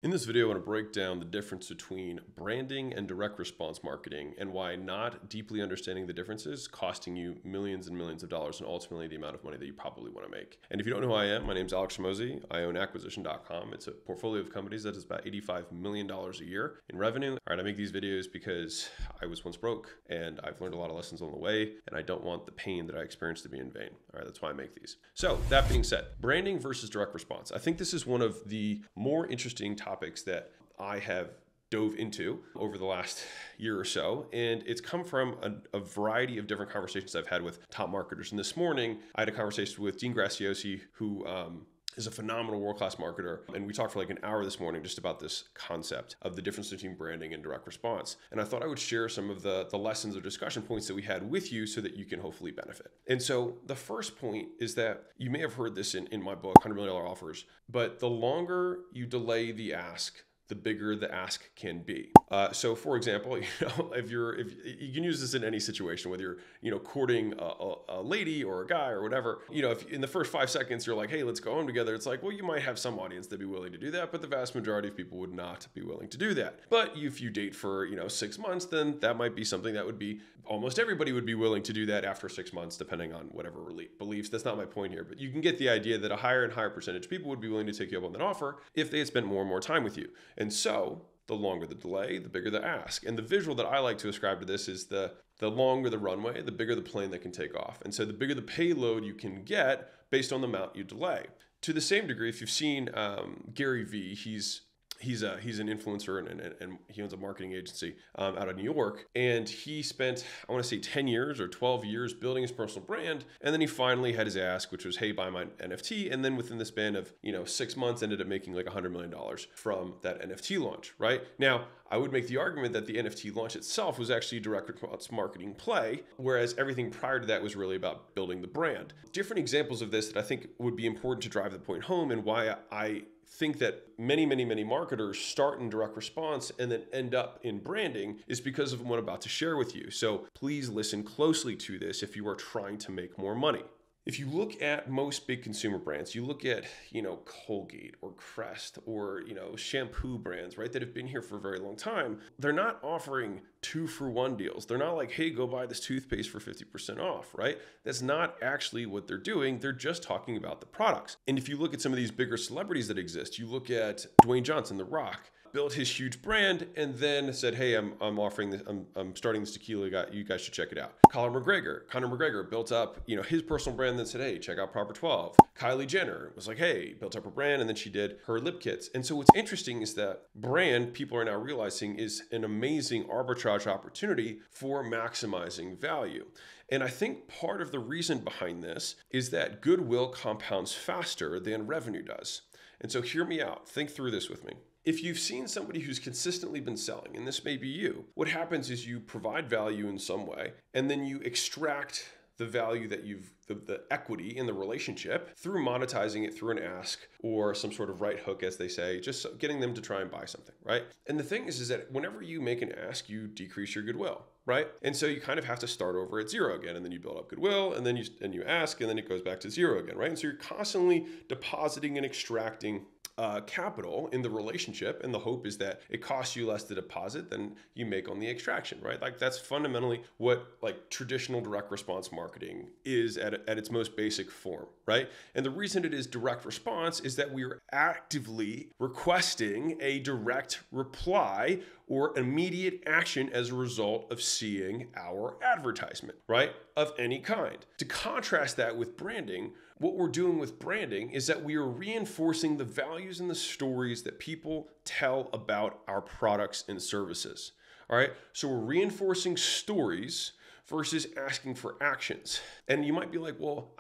In this video, I want to break down the difference between branding and direct response marketing and why not deeply understanding the differences costing you millions and millions of dollars and ultimately the amount of money that you probably want to make. And if you don't know who I am, my name is Hormozi. I own acquisition.com. It's a portfolio of companies that is about $85 million a year in revenue. All right, I make these videos because I was once broke and I've learned a lot of lessons along the way, and I don't want the pain that I experienced to be in vain. All right, that's why I make these. So that being said, branding versus direct response. I think this is one of the more interesting topics that I have dove into over the last year or so. And it's come from a variety of different conversations I've had with top marketers. And this morning, I had a conversation with Dean Graciosi, who is a phenomenal world-class marketer. And we talked for like an hour this morning just about this concept of the difference between branding and direct response. And I thought I would share some of the lessons or discussion points that we had with you so that you can hopefully benefit. And so the first point is that you may have heard this in my book, $100 Million Offers, but the longer you delay the ask, the bigger the ask can be. So for example, if you can use this in any situation, whether you're, courting a lady or a guy or whatever, if in the first 5 seconds you're like, hey, let's go home together. It's like, well, you might have some audience that'd be willing to do that, but the vast majority of people would not be willing to do that. But if you date for, 6 months, then that might be something that would be, almost everybody would be willing to do that after 6 months, depending on whatever beliefs. That's not my point here, but you can get the idea that a higher and higher percentage of people would be willing to take you up on that offer if they had spent more and more time with you. And so the longer the delay, the bigger the ask. And the visual that I like to ascribe to this is the longer the runway, the bigger the plane that can take off. And so the bigger the payload you can get based on the amount you delay. To the same degree, if you've seen Gary Vee, he's an influencer and he owns a marketing agency out of New York. And he spent, I want to say 10 years or 12 years building his personal brand. And then he finally had his ask, which was, hey, buy my NFT. And then within the span of, 6 months, ended up making like $100 million from that NFT launch, right? Now, I would make the argument that the NFT launch itself was actually a direct response marketing play, whereas everything prior to that was really about building the brand. Different examples of this that I think would be important to drive the point home and why I think that many marketers start in direct response and then end up in branding is because of what I'm about to share with you. So please listen closely to this if you are trying to make more money. If you look at most big consumer brands, you look at, Colgate or Crest or, shampoo brands, right, that have been here for a very long time, they're not offering 2-for-1 deals. They're not like, hey, go buy this toothpaste for 50% off, right? That's not actually what they're doing. They're just talking about the products. And if you look at some of these bigger celebrities that exist, you look at Dwayne Johnson, The Rock, built his huge brand and then said, hey, I'm offering this, I'm starting this tequila, you guys should check it out. Conor McGregor built up, his personal brand, then said, hey, check out Proper 12. Kylie Jenner was like, hey, built up her brand, and then she did her lip kits. And so what's interesting is that brand, people are now realizing, is an amazing arbitrage opportunity for maximizing value. And I think part of the reason behind this is that goodwill compounds faster than revenue does. And so hear me out. Think through this with me. If you've seen somebody who's consistently been selling, and this may be you, what happens is you provide value in some way, and then you extract the value that the equity in the relationship through monetizing it through an ask or some sort of right hook, as they say, just getting them to try and buy something, right? And the thing is that whenever you make an ask, you decrease your goodwill, right? And so you kind of have to start over at zero again, and then you build up goodwill, and then you ask, and then it goes back to zero again, right? And so you're constantly depositing and extracting capital in the relationship, and the hope is that it costs you less to deposit than you make on the extraction, right? Like that's fundamentally what like traditional direct response marketing is at its most basic form, right? And the reason it is direct response is that we are actively requesting a direct reply or immediate action as a result of seeing our advertisement, right? Of any kind. To contrast that with branding, what we're doing with branding is that we are reinforcing the values and the stories that people tell about our products and services. All right. So we're reinforcing stories versus asking for actions. And you might be like, well,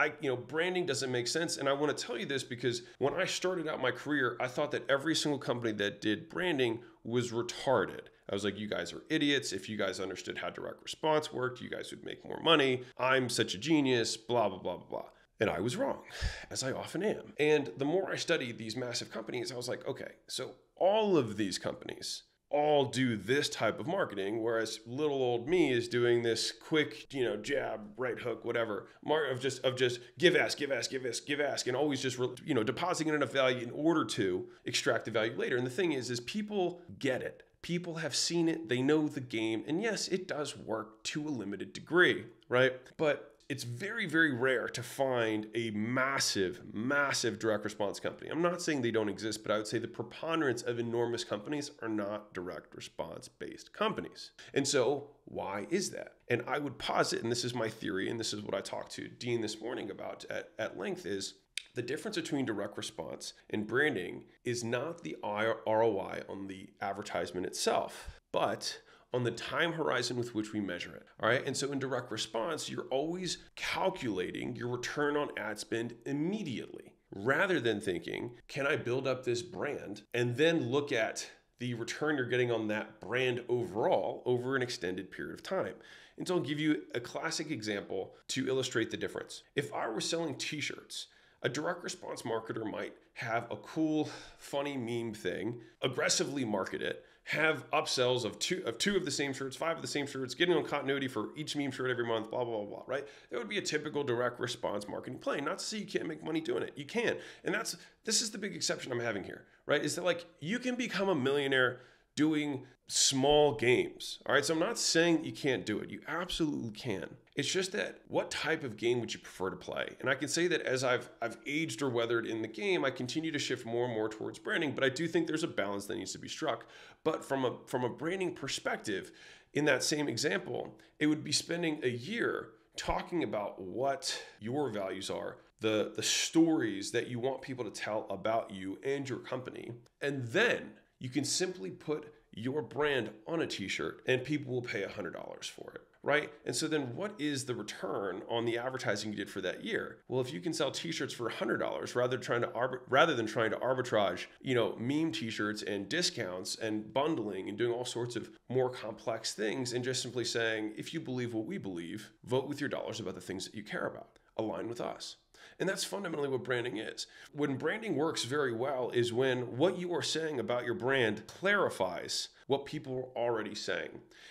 branding doesn't make sense. And I want to tell you this because when I started out my career, I thought that every single company that did branding was retarded. I was like, you guys are idiots. If you guys understood how direct response worked, you guys would make more money. I'm such a genius, blah, blah, blah, blah, blah. And I was wrong, as I often am. And the more I studied these massive companies, I was like, okay, so all of these companies all do this type of marketing, whereas little old me is doing this quick, jab, right hook, whatever, of just give, ask, give, ask, give, ask, give, ask, and always just, depositing enough value in order to extract the value later. And the thing is people get it. People have seen it. They know the game. And yes, it does work to a limited degree, right? But it's very, very rare to find a massive, massive direct response company. I'm not saying they don't exist, but I would say the preponderance of enormous companies are not direct response based companies. And so why is that? And I would posit, and this is my theory, and this is what I talked to Dean this morning about at length, is the difference between direct response and branding is not the ROI on the advertisement itself, but on the time horizon with which we measure it. All right. And so in direct response, you're always calculating your return on ad spend immediately rather than thinking, can I build up this brand and then look at the return you're getting on that brand overall over an extended period of time. And so I'll give you a classic example to illustrate the difference. If I were selling t-shirts, a direct response marketer might have a cool, funny meme thing, aggressively market it, have upsells of two of the same shirts, 5 of the same shirts, getting on continuity for each meme shirt every month, blah, blah, blah, blah, right? That would be a typical direct response marketing play. Not to say you can't make money doing it. You can. And this is the big exception I'm having here, right? Is that you can become a millionaire doing small games. All right. So I'm not saying you can't do it. You absolutely can. It's just that what type of game would you prefer to play? And I can say that as I've aged or weathered in the game, I continue to shift more and more towards branding, but I do think there's a balance that needs to be struck. But from a branding perspective, in that same example, it would be spending a year talking about what your values are, the stories that you want people to tell about you and your company. And then you can simply put your brand on a t-shirt and people will pay $100 for it, right? And so then what is the return on the advertising you did for that year? Well, if you can sell t-shirts for $100 rather than trying to arbitrage, meme t-shirts and discounts and bundling and doing all sorts of more complex things, and just simply saying, if you believe what we believe, vote with your dollars about the things that you care about. Align with us. And that's fundamentally what branding is. When branding works very well is when what you are saying about your brand clarifies what people are already saying.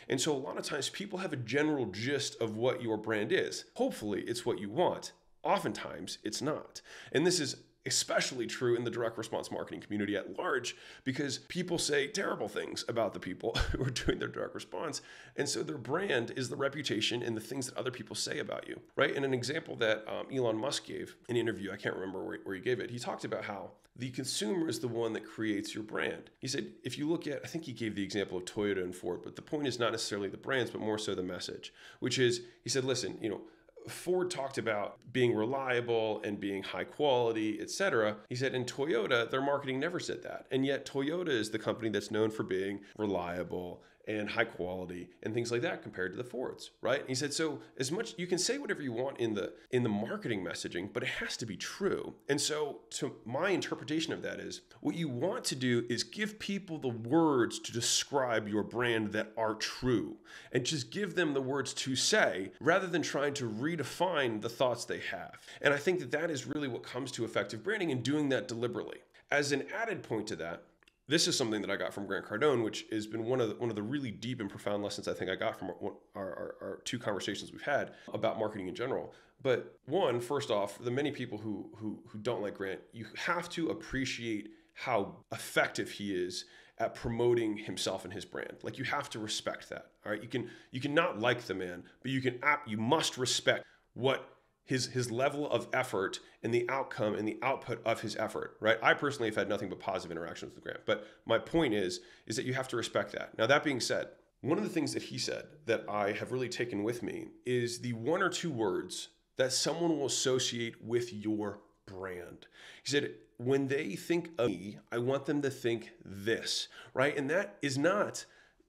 And so a lot of times people have a general gist of what your brand is. Hopefully it's what you want. Oftentimes it's not. And this is especially true in the direct response marketing community at large, because people say terrible things about the people who are doing their direct response. And so their brand is the reputation and the things that other people say about you, right? And an example that Elon Musk gave in an interview, I can't remember where he gave it, he talked about how the consumer is the one that creates your brand. He said, if you look at, I think he gave the example of Toyota and Ford, but the point is not necessarily the brands, but more so the message, which is, he said, listen, Ford talked about being reliable and being high quality, etc. He said in Toyota, their marketing never said that. And yet Toyota is the company that's known for being reliable and high quality and things like that compared to the Fords, right? And he said, so as much, you can say whatever you want in the marketing messaging, but it has to be true. And so to my interpretation of that is, what you want to do is give people the words to describe your brand that are true, and just give them the words to say rather than trying to redefine the thoughts they have. And I think that is really what comes to effective branding, and doing that deliberately. As an added point to that, this is something that I got from Grant Cardone, which has been one of the really deep and profound lessons I think I got from our 2 conversations we've had about marketing in general. But one, first off, the many people who don't like Grant, you have to appreciate how effective he is at promoting himself and his brand. You have to respect that. All right, you can not like the man, but you must respect what his level of effort and the outcome and the output of his effort, right? I personally have had nothing but positive interactions with Grant, but my point is that you have to respect that. Now, that being said, one of the things that he said that I have really taken with me is the 1 or 2 words that someone will associate with your brand. He said, when they think of me, I want them to think this, right? And that is not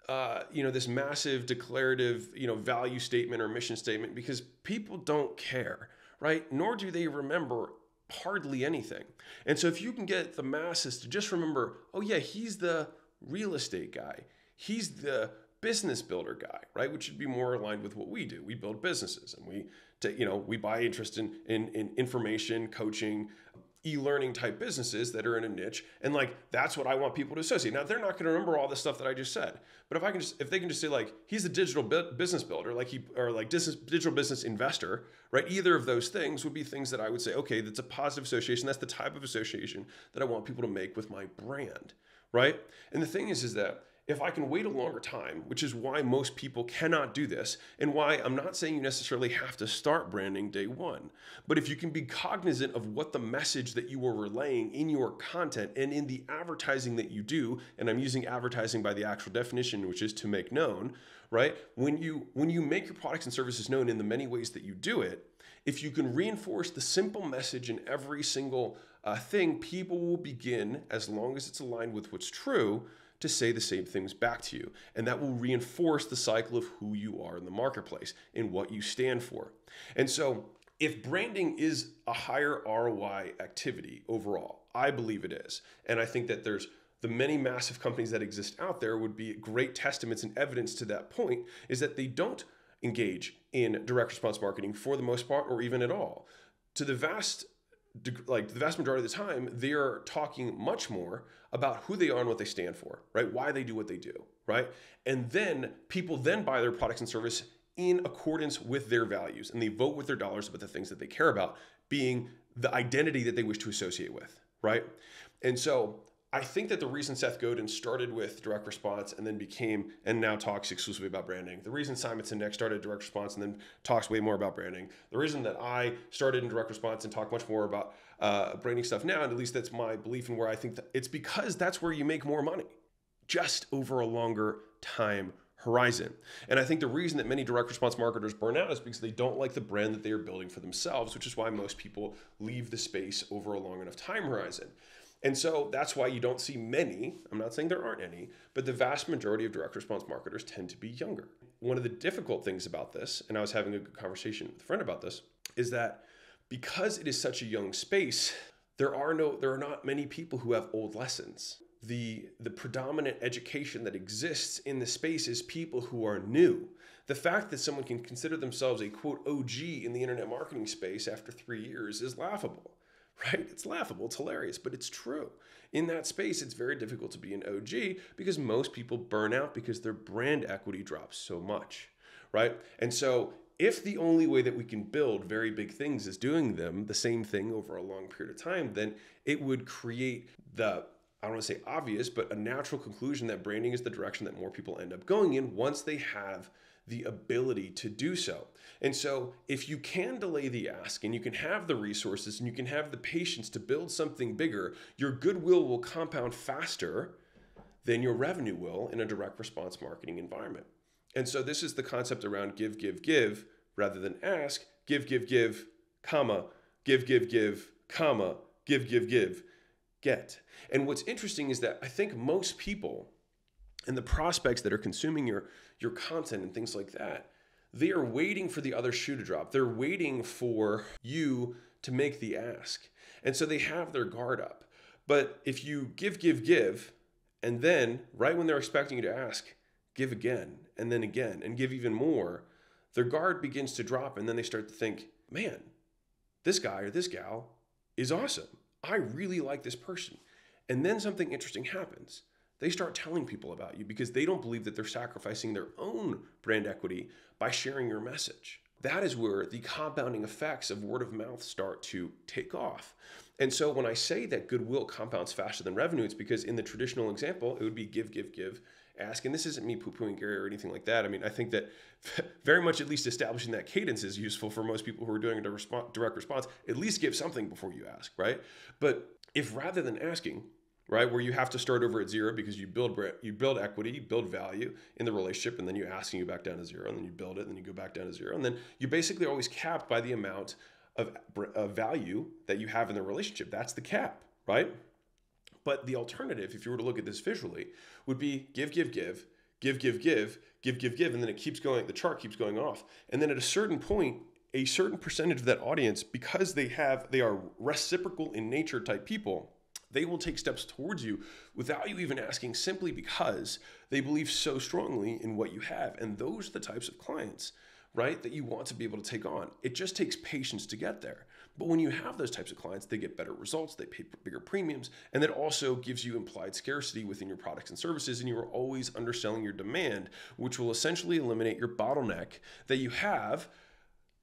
this massive declarative, value statement or mission statement, because people don't care, right? Nor do they remember hardly anything. And so if you can get the masses to just remember, oh yeah, he's the real estate guy, he's the business builder guy, right? Which should be more aligned with what we do. We build businesses, and we buy interest in information, coaching, e-learning type businesses that are in a niche, and like that's what I want people to associate. Now they're not going to remember all the stuff that I just said, but if they can just say like he's a digital business builder, digital business investor, right? Either of those things would be things that I would say, okay, that's a positive association. That's the type of association that I want people to make with my brand, right? And the thing is that if I can wait a longer time, which is why most people cannot do this, and why I'm not saying you necessarily have to start branding day one, but if you can be cognizant of what the message that you are relaying in your content and in the advertising that you do, and I'm using advertising by the actual definition, which is to make known, right? When you make your products and services known in the many ways that you do it, if you can reinforce the simple message in every single thing, people will begin, as long as it's aligned with what's true, to say the same things back to you. And that will reinforce the cycle of who you are in the marketplace and what you stand for. And so if branding is a higher ROI activity overall, I believe it is. And I think that there's the many massive companies that exist out there would be great testaments and evidence to that point, is that they don't engage in direct response marketing for the most part, or even at all. To the vast majority of the time, they are talking much more about who they are and what they stand for, right? Why they do what they do, right? And then people then buy their products and service in accordance with their values, and they vote with their dollars about the things that they care about, being the identity that they wish to associate with, right? And so I think that the reason Seth Godin started with direct response and then and now talks exclusively about branding. The reason Simon Sinek started direct response and then talks way more about branding. The reason that I started in direct response and talk much more about branding stuff now, and at least that's my belief and where I think that it's because that's where you make more money, just over a longer time horizon. And I think the reason that many direct response marketers burn out is because they don't like the brand that they are building for themselves, which is why most people leave the space over a long enough time horizon. And so that's why you don't see many, I'm not saying there aren't any, but the vast majority of direct response marketers tend to be younger. One of the difficult things about this, and I was having a good conversation with a friend about this, is that because it is such a young space, there are not many people who have old lessons. The predominant education that exists in the space is people who are new. The fact that someone can consider themselves a quote OG in the internet marketing space after 3 years is laughable. Right? It's laughable, it's hilarious, but it's true. In that space, it's very difficult to be an OG because most people burn out because their brand equity drops so much, right? And so if the only way that we can build very big things is doing them the same thing over a long period of time, then it would create I don't want to say obvious, but a natural conclusion that branding is the direction that more people end up going in once they have the ability to do so. And so if you can delay the ask and you can have the resources and you can have the patience to build something bigger, your goodwill will compound faster than your revenue will in a direct response marketing environment. And so this is the concept around give, give, give, rather than ask, give, comma, give, comma, give, get. And what's interesting is that I think most people and the prospects that are consuming your content and things like that, they are waiting for the other shoe to drop. They're waiting for you to make the ask. And so they have their guard up. But if you give, and then right when they're expecting you to ask, give again, and give even more, their guard begins to drop. And then they start to think, man, this guy or this gal is awesome. I really like this person. And then something interesting happens. They start telling people about you because they don't believe that they're sacrificing their own brand equity by sharing your message. That is where the compounding effects of word of mouth start to take off. And so when I say that goodwill compounds faster than revenue, it's because in the traditional example, it would be give, ask. And this isn't me poo-pooing Gary or anything like that. I mean, I think that very much at least establishing that cadence is useful for most people who are doing a direct response. At least give something before you ask, right? But if rather than asking, right, where you have to start over at zero because you build equity, you build value in the relationship, and then you're asking you back down to zero, and then you build it, and then you go back down to zero, and then you're basically always capped by the amount of value that you have in the relationship. That's the cap, right? But the alternative, if you were to look at this visually, would be give, and then it keeps going, the chart keeps going off. And then at a certain point, a certain percentage of that audience, because they are reciprocal in nature type people, they will take steps towards you without you even asking, simply because they believe so strongly in what you have. And those are the types of clients, right, that you want to be able to take on. It just takes patience to get there. But when you have those types of clients, they get better results, they pay bigger premiums, and that also gives you implied scarcity within your products and services, and you are always underselling your demand, which will essentially eliminate your bottleneck that you have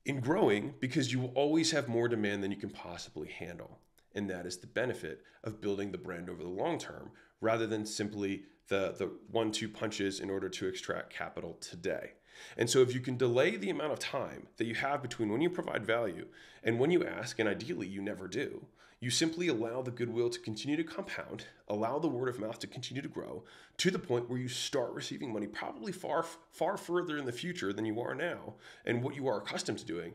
in growing, because you will always have more demand than you can possibly handle. And that is the benefit of building the brand over the long term, rather than simply the 1-2 punches in order to extract capital today. And so if you can delay the amount of time that you have between when you provide value and when you ask, and ideally you never do, you simply allow the goodwill to continue to compound, allow the word of mouth to continue to grow to the point where you start receiving money probably far, far further in the future than you are now and what you are accustomed to doing.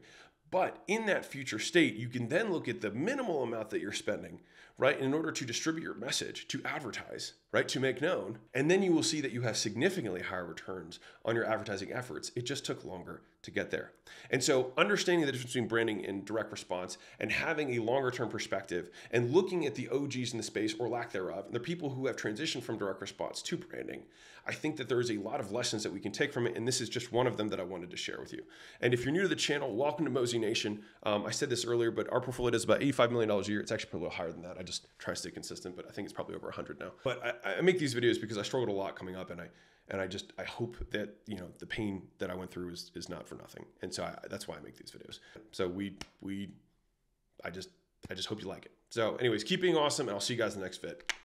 But in that future state, you can then look at the minimal amount that you're spending, right, in order to distribute your message, to advertise, right, to make known. And then you will see that you have significantly higher returns on your advertising efforts. It just took longer to get there. And so understanding the difference between branding and direct response and having a longer term perspective and looking at the OGs in the space, or lack thereof, and the people who have transitioned from direct response to branding, I think that there is a lot of lessons that we can take from it. And this is just one of them that I wanted to share with you. And if you're new to the channel, welcome to Hormozi Nation. I said this earlier, but our portfolio does about $85 million a year. It's actually probably a little higher than that. I just try to stay consistent, but I think it's probably over 100 now. But I make these videos because I struggled a lot coming up, and I hope that, you know, the pain that I went through is not for nothing. And so that's why I make these videos. So I just hope you like it. So anyways, keep being awesome, and I'll see you guys in the next vid.